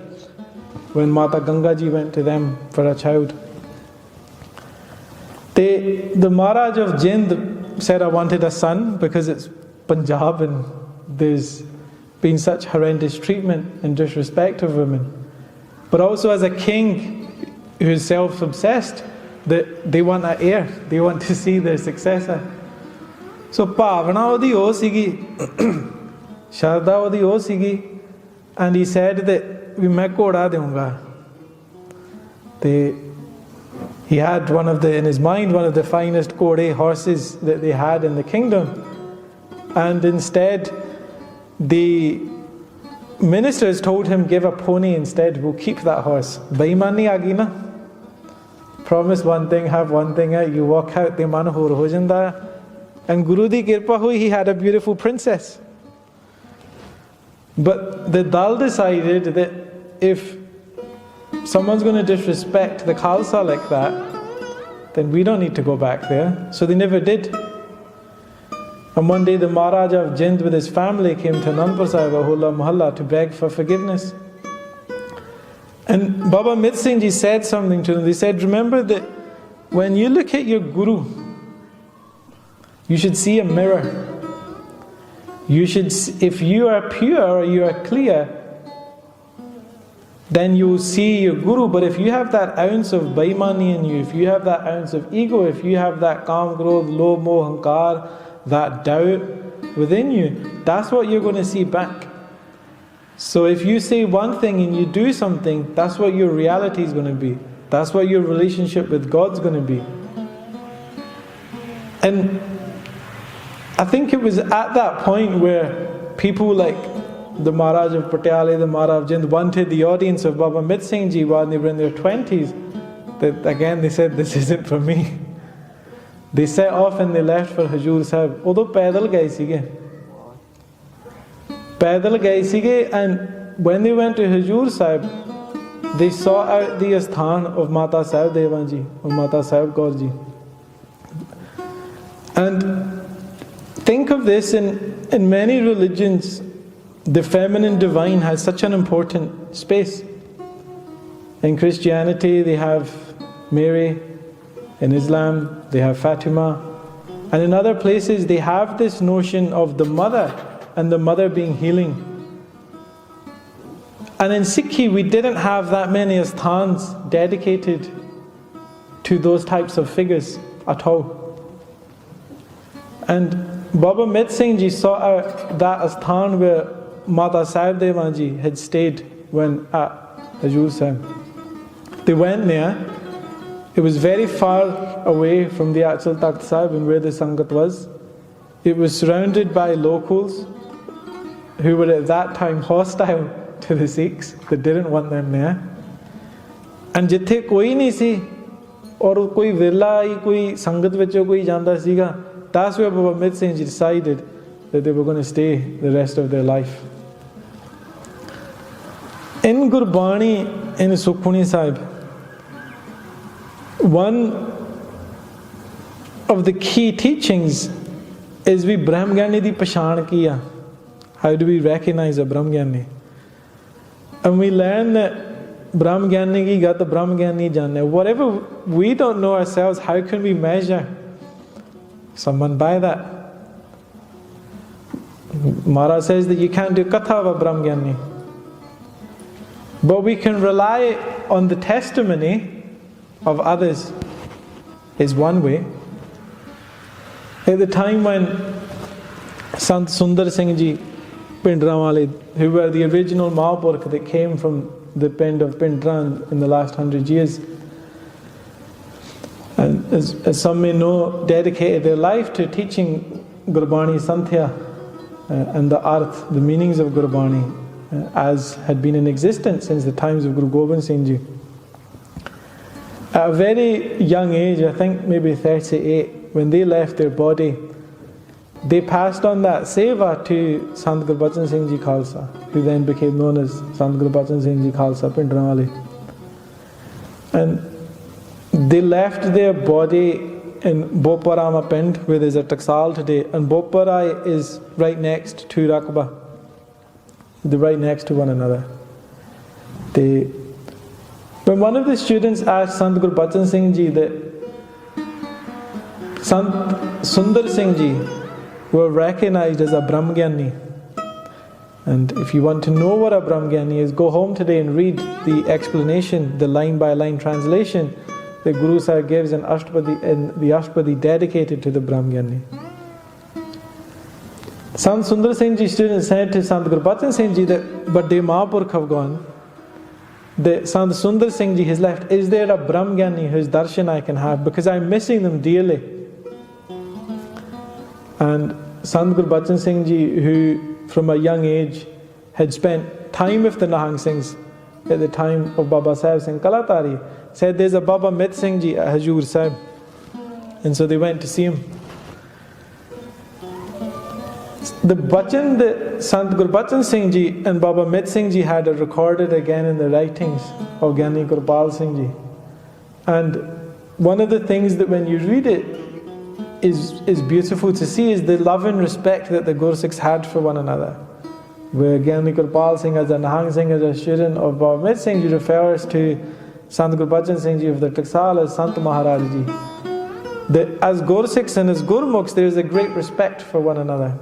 when Mata Ganga Ji went to them for a child. The Maharaj of Jind said, I wanted a son because it's Punjab and there's been such horrendous treatment and disrespect of women. But also as a king who's self-obsessed, that they want an heir, they want to see their successor. So ਭਾਵਨਾ ਉਹਦੀ ਉਹ ਸੀਗੀ, ਸ਼ਰਧਾ ਉਹਦੀ ਉਹ ਸੀਗੀ, and he said that ਵੀ ਮੈਂ ਘੋੜਾ ਦੇਵਾਂਗਾ. ਤੇ he had in his mind one of the finest ਘੋੜੇ horses that they had in the kingdom, and instead the ministers told him, give a pony instead, we'll keep that horse. Baimani aa gayi na, promise one thing, have one thing, you walk out, the man hor ho janda. And Guru di kirpa hui, he had a beautiful princess. But the Dal decided that if someone's going to disrespect the Khalsa like that, then we don't need to go back there. So they never did. And one day the Maharaj of Jind with his family came to Anandpur Sahib Hola Mahalla to beg for forgiveness. And Baba Mitt Singh Ji said something to them. They said, remember that when you look at your Guru, you should see a mirror. You should, if you are pure or you are clear, then you see your Guru. But if you have that ounce of Baimani in you, if you have that ounce of ego, if you have that Kam, Krodh, Lobh, Moh, Hankar, that doubt within you, that's what you're going to see back. So if you say one thing and you do something, that's what your reality is going to be. That's what your relationship with God's going to be. And I think it was at that point where people like the Maharaj of Patiala, the Maharaj of Jind wanted the audience of Baba Mitt Singh Ji while they were in their 20s. That again they said, this isn't for me. They set off and they left for Hajur Sahib. Although paidal gaye sige. Paidal gaye sige, and when they went to Hajur Sahib, they saw out the asthan of Mata Sahib Devan Ji, or Mata Sahib Kaur Ji. And think of this, in many religions, the feminine divine has such an important space. In Christianity, they have Mary. In Islam, they have Fatima. And in other places, they have this notion of the mother, and the mother being healing. And in Sikhi, we didn't have that many asthans dedicated to those types of figures at all. And Baba Mitt Singh Ji saw out that asthan where Mata Sahib Devan Ji had stayed when at Hajur Sahib. They went there. It was very far away from the actual Takht Sahib and where the Sangat was. It was surrounded by locals who were at that time hostile to the Sikhs. They didn't want them there. And jithe koi nahi si, aur koi virla hi, koi Sangat vichon koi janda siga, that's where Baba Mitt Singh Ji decided that they were going to stay the rest of their life. In Gurbani, in Sukhmani Sahib, one of the key teachings is we Brahmgiani di pachan kiya. How do we recognize a Brahmgiani? And we learn that Brahmgiani ki gat Brahmgiani janne. Whatever we don't know ourselves, how can we measure someone by that? Maharaj says that you can't do katha of a Brahmgiani. But we can rely on the testimony of others is one way. At the time when Sant Sundar Singh Ji, Bhinderanwale, who were the original Mahapurkh that came from the Pind of Bhindran in the last 100 years, and as some may know, dedicated their life to teaching Gurbani Santhiya and the arth, the meanings of Gurbani, as had been in existence since the times of Guru Gobind Singh Ji. At a very young age, I think maybe 38, when they left their body, they passed on that seva to Sant Gurbachan Singh Ji Khalsa, who then became known as Sant Gurbachan Singh Ji Khalsa, Bhinderanwale. And they left their body in Boparama Pind, where there's a Taksal today, and Boparai is right next to Raqba. They're right next to one another. When one of the students asked Sant Gurbachan Singh Ji that Sant Sundar Singh Ji were recognized as a Brahmgiani, and if you want to know what a Brahmgiani is, go home today and read the explanation, the line by line translation that Guru Sahib gives in the Ashtapadi dedicated to the Brahmgiani. Sant Sundar Singh Ji student said to Sant Gurbachan Singh Ji that, but the Mahapurkh have gone. The Sant Sundar Singh Ji has left. Is there a Brahmgiani whose darshan I can have? Because I'm missing them dearly. And Sant Gurbachan Singh Ji, who from a young age had spent time with the Nihang Singhs at the time of Baba Sahib Singh Kalatari, said there's a Baba Mitt Singh Ji at Hajur Sahib. And so they went to see him. The bachan that Sant Gurbachan Singh Ji and Baba Mitt Singh Ji had are recorded again in the writings of Giani Gurpal Singh Ji. And one of the things that when you read it is beautiful to see is the love and respect that the Gursikhs had for one another. Where Giani Gurpal Singh as a Nihang Singh as a student of Baba Mitt Singh Ji refers to Sant Gurbachan Singh Ji of the Taksal as Sant Maharaj Ji. That as Gursikhs and as Gurmukhs there is a great respect for one another.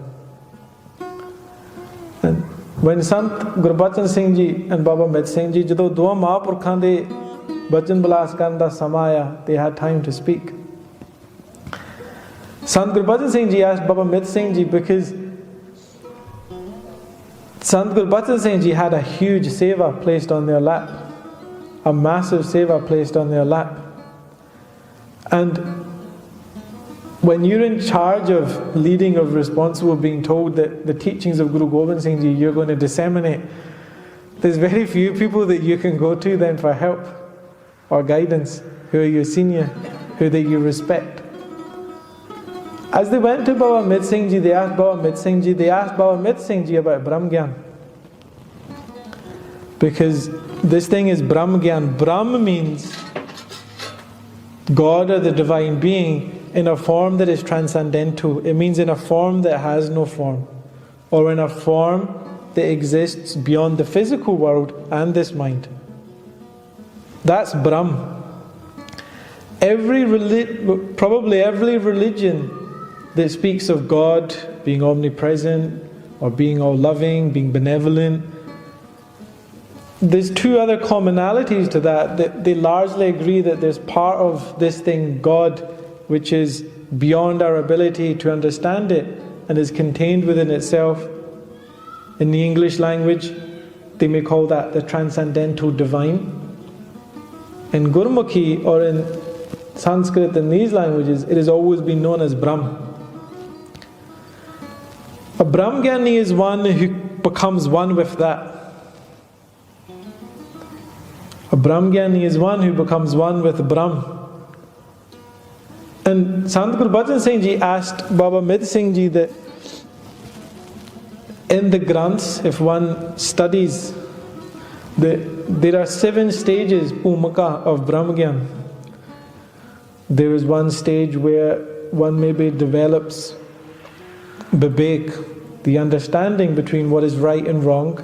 And When Sant Gurbachan Singh Ji and Baba Mitt Singh Ji, ਜਦੋਂ ਦੋਵਾਂ ਮਹਾਂਪੁਰਖਾਂ ਦੇ ਬਚਨ ਬਲਾਸ ਕਰਨ ਦਾ ਸਮਾਂ ਆਇਆ, they had time to speak. Sant Gurbachan Singh Ji asked Baba Mitt Singh Ji, because Sant Gurbachan Singh Ji had a huge seva placed on their lap, a massive seva placed on their lap. And when you're in charge of leading, of responsible, being told that the teachings of Guru Gobind Singh Ji you're going to disseminate, there's very few people that you can go to then for help or guidance, who are your senior, who that you respect. As they went to Baba Mitt Singh Ji, they asked Baba Mitt Singh Ji about Brahmgian. Because this thing is Brahmgian. Brahm means God or the divine being in a form that is transcendental. It means in a form that has no form, or in a form that exists beyond the physical world and this mind. That's Brahm. Probably every religion that speaks of God being omnipresent or being all loving, being benevolent, there's two other commonalities to that they largely agree that there's part of this thing, God, which is beyond our ability to understand it and is contained within itself. In the English language, they may call that the transcendental divine. In Gurmukhi or in Sanskrit, in these languages, it has always been known as Brahm. A Brahmgiani is one who becomes one with that. A Brahmgiani is one who becomes one with Brahm. And Sant Gurbachan Singh Ji asked Baba Mitt Singh Ji that in the Granths, if one studies, there are 7 stages, Bhumika, of Brahmgian. There is one stage where one maybe develops Vivek, the understanding between what is right and wrong,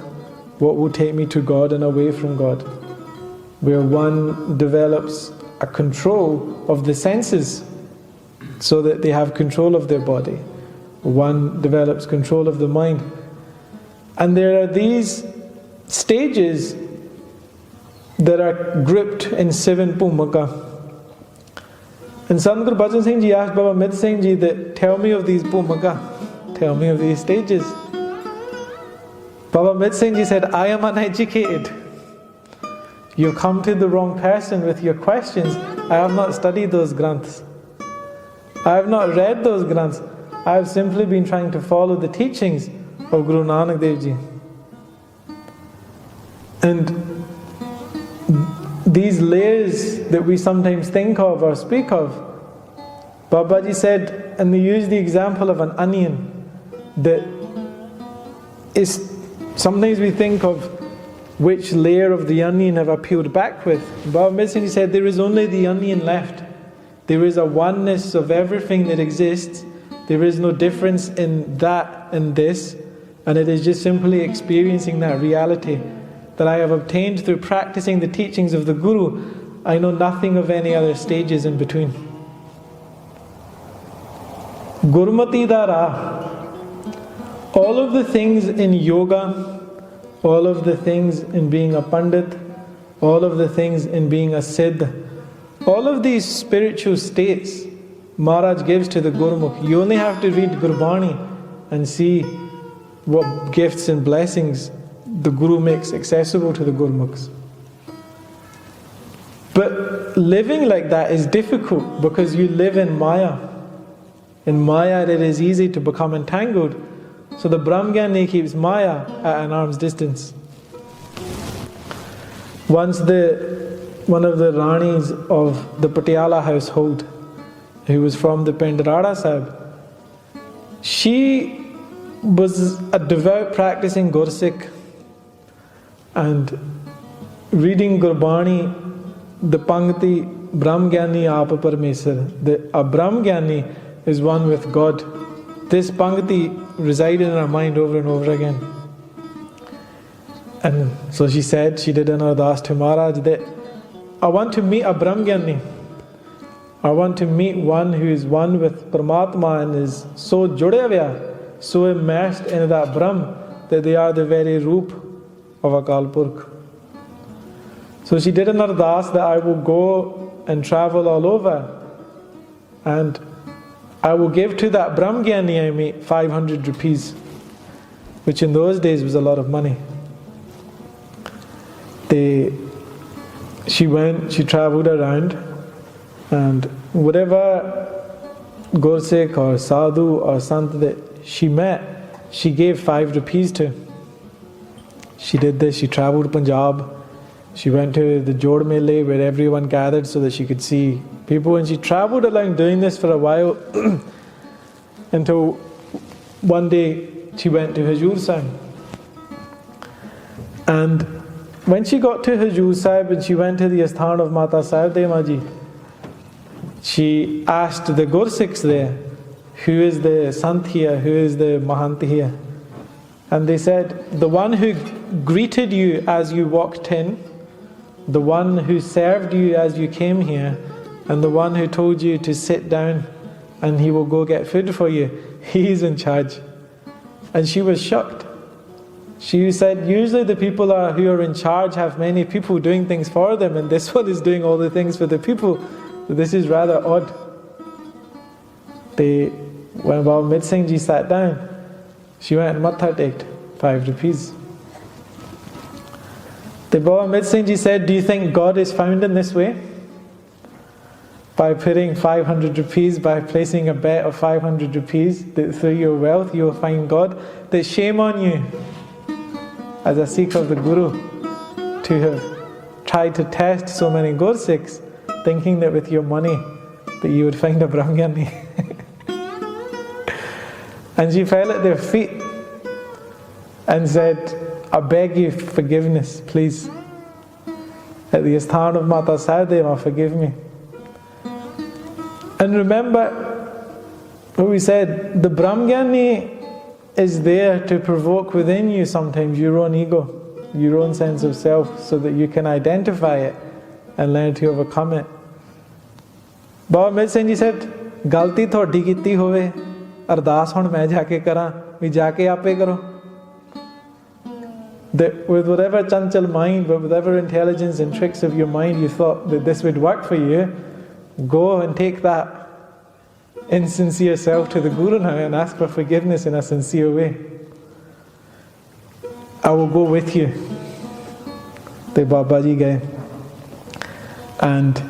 what will take me to God and away from God. Where one develops a control of the senses so that they have control of their body. One develops control of the mind. And there are these stages that are gripped in 7 Bhumika. And Sant Gurbachan Singh Ji asked Baba Mitt Singh Ji that, tell me of these Bhumika, tell me of these stages. Baba Mitt Singh Ji said, I am uneducated. You come to the wrong person with your questions. I have not studied those Granths. I have not read those Granths. I have simply been trying to follow the teachings of Guru Nanak Dev Ji. And these layers that we sometimes think of or speak of, Babaji said, and they used the example of an onion, that is, sometimes we think of which layer of the onion have I peeled back with. Baba Mitt Singh Ji said, there is only the onion left. There is a oneness of everything that exists. There is no difference in that and this, and it is just simply experiencing that reality that I have obtained through practicing the teachings of the Guru. I know nothing of any other stages in between. Gurmati Dara, all of the things in yoga, all of the things in being a Pandit, all of the things in being a Siddh, all of these spiritual states Maharaj gives to the Gurmukh. You only have to read Gurbani and see what gifts and blessings the Guru makes accessible to the Gurmukhs. But living like that is difficult because you live in Maya. In Maya it is easy to become entangled. So the Brahmgiani keeps Maya at an arm's distance. Once one of the Ranis of the Patiala household, who was from the Bhinderanwale Sahib, she was a devout practicing Gursikh, and reading Gurbani, the Pangti Brahmgiani Aap Parmesar, a Brahmgiani is one with God. This Pangti resided in her mind over and over again. And so she said, she did an ardas to Maharaj that, I want to meet a Brahmgiani. I want to meet one who is one with Paramatma and is so judevya, so immersed in that Brahm, that they are the very roop of Akal Purkh. So she did an ardas that I will go and travel all over, and I will give to that Brahmgiani I meet 500 rupees, which in those days was a lot of money. She travelled around, and whatever Gursikh or Sadhu or Sant that she met, she gave 5 rupees to. She did this. She travelled Punjab. She went to the Jod Mele where everyone gathered so that she could see people, and she travelled along doing this for a while until one day she went to Hajur Sahib. And when she got to Hajur Sahib and she went to the Asthan of Mata Sahib Dema Ji, she asked the Gursikhs there, who is the Santhiya, who is the Mahant here? And they said, the one who greeted you as you walked in, the one who served you as you came here, and the one who told you to sit down and he will go get food for you, he's in charge. And she was shocked. She said, usually the people who are in charge have many people doing things for them, and this one is doing all the things for the people. So this is rather odd. When Baba Mitt Singh Ji sat down, she went and matha teked 5 rupees. The Baba Mitt Singh Ji said, do you think God is found in this way? By putting 500 rupees, by placing a bet of 500 rupees, that through your wealth you will find God? That shame on you, as a Sikh of the Guru, to have tried to test so many Gursikhs, thinking that with your money that you would find a Brahmgiani. And she fell at their feet and said, I beg you forgiveness, please. At the Asthan of Mata Sahib, forgive me. And remember what we said, the Brahmgiani is there to provoke within you sometimes your own ego, your own sense of self, so that you can identify it and learn to overcome it. Baba Mitt Singh Ji said, galti thodi ਕੀਤੀ ਹੋਵੇ ਅਰਦਾਸ ਹੁਣ ਮੈਂ ਜਾ ਕੇ ਕਰਾਂ ਵੀ ਜਾ ਕੇ ਆਪੇ ਕਰੋ. That with whatever chanchal mind, but whatever intelligence and tricks of your mind you thought that this would work for you, go and take that insincere self to the Guru now and ask for forgiveness in a sincere way. I will go with you. The Babaji guy. And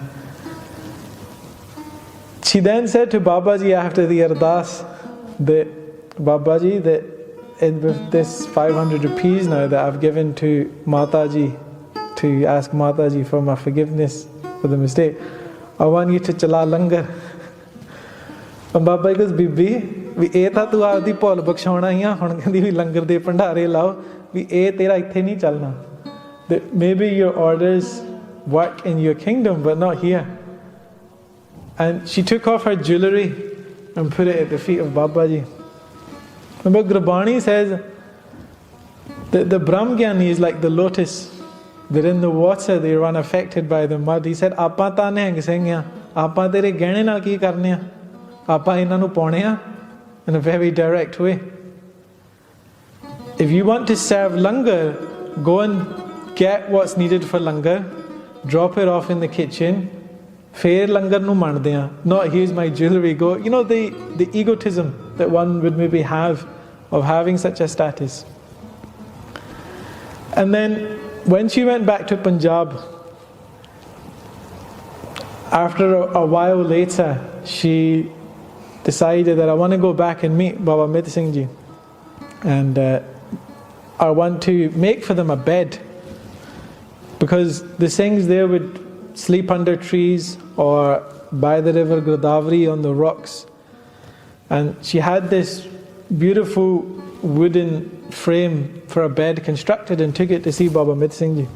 she then said to Babaji after the ardas that, Babaji, that with this 500 rupees now that I've given to Mataji, to ask Mataji for my forgiveness for the mistake, I want you to chala langar. And Babaji goes, Bibi, ਵੀ ਇਹ ਤਾਂ ਤੂੰ ਆਪਦੀ ਭੁੱਲ ਬਖਸ਼ਾਉਣਾ ਹੀ ਆ, ਹੁਣ ਕਹਿੰਦੀ ਵੀ ਲੰਗਰ ਦੇ ਭੰਡਾਰੇ ਲਾਓ, ਵੀ ਇਹ ਤੇਰਾ ਇੱਥੇ ਨਹੀਂ ਚੱਲਣਾ. That maybe your orders work in your kingdom but not here. And she took off her jewellery and put it at the feet of Babaji. But Gurbani says that the Brahmgiani is like the lotus, that in the water they are unaffected by the mud. He said, Apa ta Nihang Singhs a, Apa tere gehne naal ki karne a, Apa inna nu paune a, in a very direct way. If you want to serve langar, go and get what's needed for langar, drop it off in the kitchen, Fair langar nu mande a, not here's my jewellery, go. You know, the egotism that one would maybe have of having such a status. And then when she went back to Punjab, after a while later, she decided that I want to go back and meet Baba Mitt Singh Ji, and I want to make for them a bed, because the Singhs there would sleep under trees or by the river Godavari on the rocks. And she had this beautiful wooden frame for a bed constructed and took it to see Baba Mitt Singh Ji.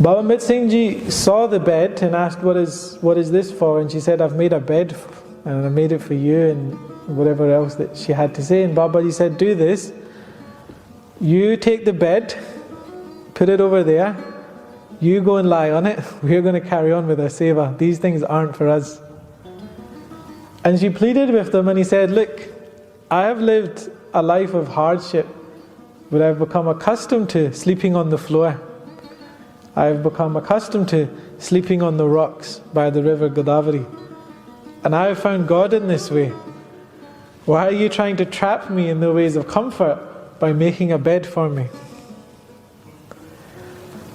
Baba Mitt Singh Ji saw the bed and asked, what is this for? And she said, I've made a bed and I made it for you, and whatever else that she had to say. And Babaji said, do this. You take the bed, put it over there, you go and lie on it. We're going to carry on with our seva. These things aren't for us. And she pleaded with them, and he said, look, I have lived a life of hardship, where I've become accustomed to sleeping on the floor. I've become accustomed to sleeping on the rocks by the river Godavari. And I have found God in this way. Why are you trying to trap me in the ways of comfort by making a bed for me?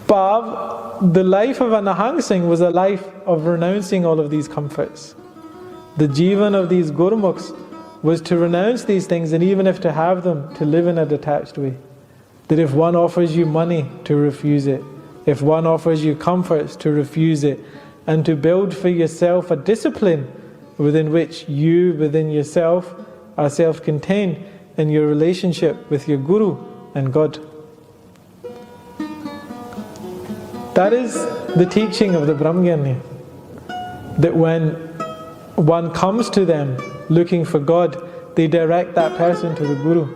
Bhav, the life of a Nihang Singh was a life of renouncing all of these comforts. The Jivan of these Gurmukhs was to renounce these things, and even if to have them, to live in a detached way. That if one offers you money, to refuse it. If one offers you comforts, to refuse it. And to build for yourself a discipline within which you, within yourself, are self-contained in your relationship with your Guru and God. That is the teaching of the Brahmgiani. That when one comes to them looking for God, they direct that person to the Guru.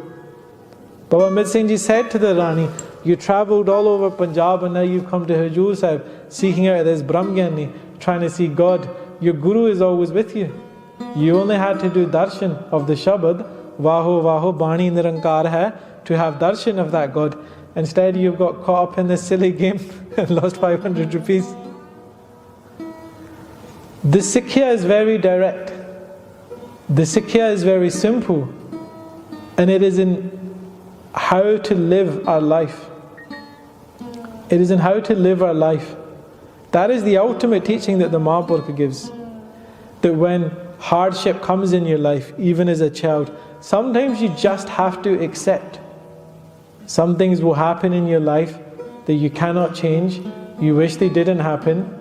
Baba Mitt Singh Ji said to the Rani, you travelled all over Punjab and now you've come to Hajur Sahib seeking out this Brahmgiani, trying to see God. Your Guru is always with you. You only had to do darshan of the Shabad, Vaho Vaho Bani Nirankar hai, to have darshan of that God. Instead you've got caught up in this silly game and lost 500 rupees. The Santhiya is very direct. The Santhiya is very simple. And it is in how to live our life. It is in how to live our life. That is the ultimate teaching that the Mahapurkh gives. That when hardship comes in your life, even as a child, sometimes you just have to accept. Some things will happen in your life that you cannot change. You wish they didn't happen.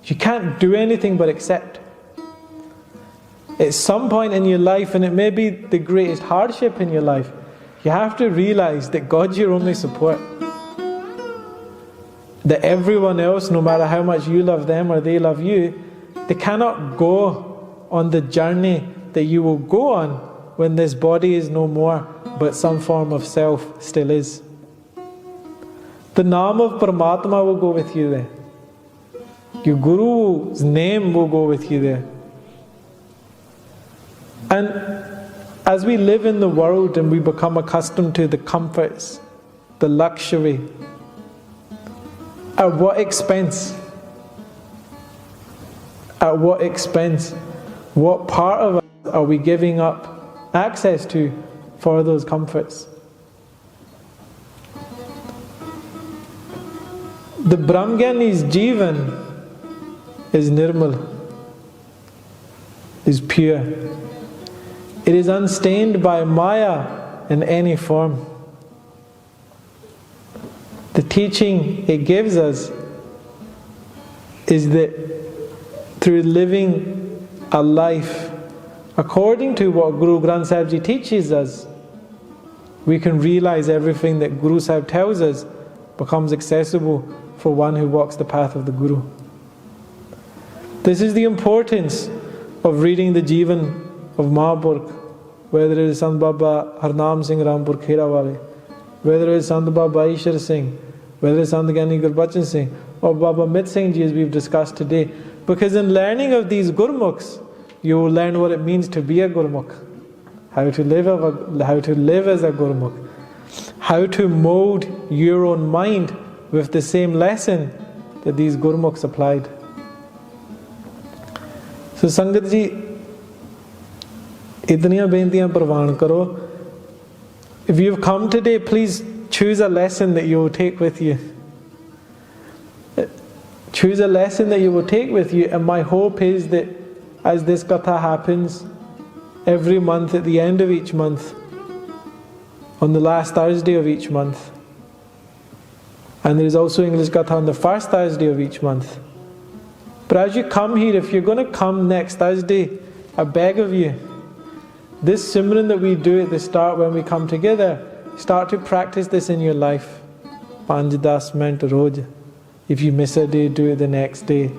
You can't do anything but accept. At some point in your life, and it may be the greatest hardship in your life, you have to realize that God's your only support. That everyone else, no matter how much you love them or they love you, they cannot go on the journey that you will go on when this body is no more, but some form of self still is. The Naam of Paramatma will go with you there. Your Guru's name will go with you there. And as we live in the world and we become accustomed to the comforts, the luxury, at what expense? At what expense? What part of us are we giving up access to for those comforts? The Brahmgiani's Jivan is nirmal, is pure. It is unstained by Maya in any form. The teaching it gives us is that through living a life according to what Guru Granth Sahib Ji teaches us, we can realize everything that Guru Sahib tells us becomes accessible for one who walks the path of the Guru. This is the importance of reading the Jivan of Mahapurkh, whether it is Sant Baba Harnam Singh Rampur Kherawale, whether it is Sant Baba Ishar Singh, whether it is Sant Giani Gurbachan Singh, or Baba Mitt Singh Ji as we've discussed today. Because in learning of these Gurmukhs, you will learn what it means to be a Gurmukh, how to live as a Gurmukh, how to mould your own mind with the same lesson that these Gurmukhs applied. So Sangat Ji, itniyan beintiyan parwan karo. If you've come today, please choose a lesson that you will take with you. Choose a lesson that you will take with you, and my hope is that as this katha happens every month, at the end of each month, on the last Thursday of each month, and there is also English katha on the first Thursday of each month. But as you come here, if you're going to come next Thursday, I beg of you, this Simran that we do at the start when we come together, start to practice this in your life. 5-10 minute roj. If you miss a day, do it the next day.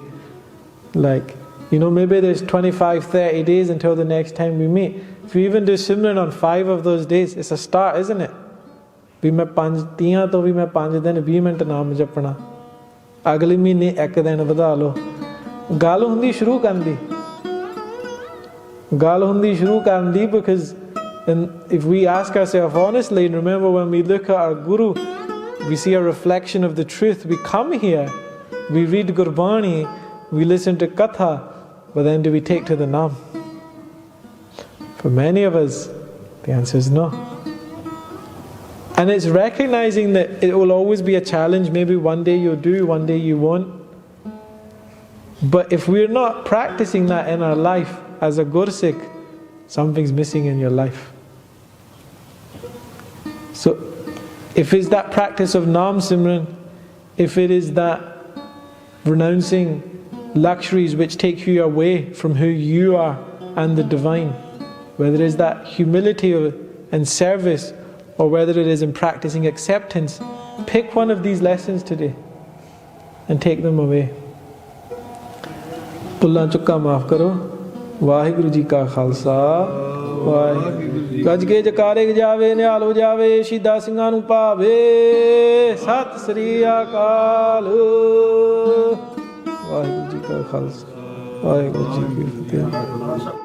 Maybe there's 25-30 days until the next time we meet. If you even do Simran on 5 of those days, it's a start, isn't it? भी मैं 5 तो भी मैं 5 दिन 20 minute नाम जपना, अगले महीने 1 दिन ਵਧਾ ਲਓ। ਗੱਲ ਹੁੰਦੀ ਸ਼ੁਰੂ ਕਰਨ ਦੀ because And if we ask ourselves honestly, and remember when we look at our Guru, we see a reflection of the truth. We come here, we read Gurbani, we listen to Katha, but then do we take to the Naam? For many of us, the answer is no. And it's recognizing that it will always be a challenge. Maybe one day you'll do, one day you won't. But if we're not practicing that in our life as a Gursikh, something's missing in your life. So if it's that practice of Naam Simran, if it is that renouncing luxuries which take you away from who you are and the divine, whether it is that humility and service, or whether it is in practicing acceptance, pick one of these lessons today and take them away. Bhulan chukka maaf karo. Vaheguru Ji ka Khalsa, Vaheguru. Gaj ke jakare jaave, nihaal ho jaave, Shਹੀਦਾਂ ਸਿੰਘਾਂ ਨੂੰ ਭਾਵੇ, Sat Sri Akal. Vaheguru Ji ka Khalsa, Vaheguru Ji ki Fateh.